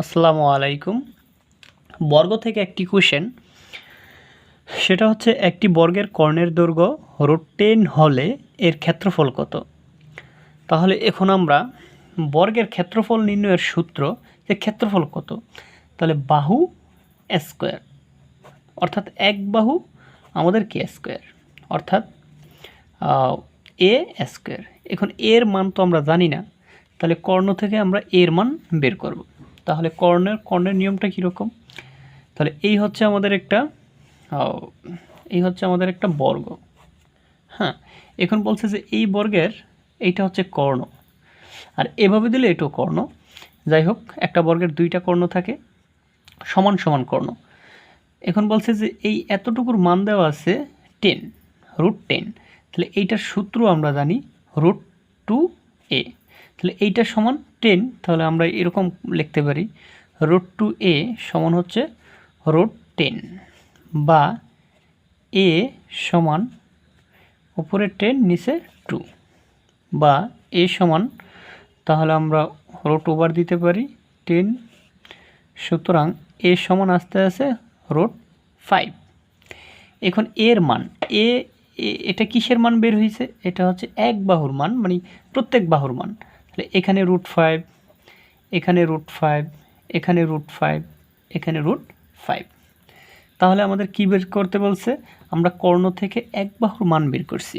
আসসালামু আলাইকুম। বর্গ থেকে একটি কোশ্চেন, সেটা হচ্ছে একটি বর্গের কর্ণের দৈর্ঘ্য √10 হলে এর ক্ষেত্রফল কত। তাহলে এখন আমরা বর্গের ক্ষেত্রফল নির্ণয়ের সূত্র, যে ক্ষেত্রফল কত, তাহলে বাহু স্কোয়ার, অর্থাৎ এক বাহু আমাদের কে স্কোয়ার, অর্থাৎ এ স্কোয়ার। এখন এর মান তো আমরা জানি না, তাহলে কর্ণ থেকে আমরা এর মান বের করব। তাহলে কর্ণের নিয়মটা কীরকম, তাহলে এই হচ্ছে আমাদের একটা বর্গ। হ্যাঁ, এখন বলছে যে এই বর্গের এইটা হচ্ছে কর্ণ, আর এভাবে দিলে এটাও কর্ণ। যাই হোক, একটা বর্গের দুইটা কর্ণ থাকে, সমান সমান কর্ণ। এখন বলছে যে এই এতটুকুর মান দেওয়া আছে 10, √10। তাহলে এইটার সূত্র আমরা জানি √2a। তাহলে এইটা সমান 10, তাহলে আমরা এরকম লিখতে পারি √2a সমান হচ্ছে √10, বা a সমান উপরে 10 নিচে 2, বা a সমান, তাহলে আমরা √ওভার দিতে পারি 10, সুতরাং a সমান আসতে আছে √5। এখন এর মান, এটা কিসের মান বের হয়েছে, এটা হচ্ছে এক বাহুর মান, মানে প্রত্যেক বাহুর মান। তাহলে এখানে √5, এখানে √5, এখানে √5, এখানে √5। তাহলে আমাদের কি বের করতে বলছে, আমরা কর্ণ থেকে এক বাহুর মান বের করছি,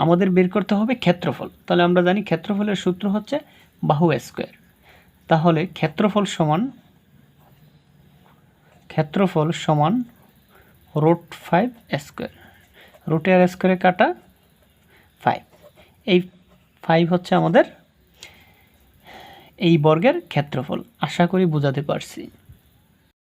আমাদের বের করতে হবে ক্ষেত্রফল। তাহলে আমরা জানি ক্ষেত্রফলের সূত্র হচ্ছে বাহু স্কোয়ার। তাহলে ক্ষেত্রফল সমান √5 স্কোয়ার, √এর স্কোয়ারে কাটা 5। এই 5 হচ্ছে আমাদের এই বর্গের ক্ষেত্রফল। আশা করি বোঝাতে পারছি।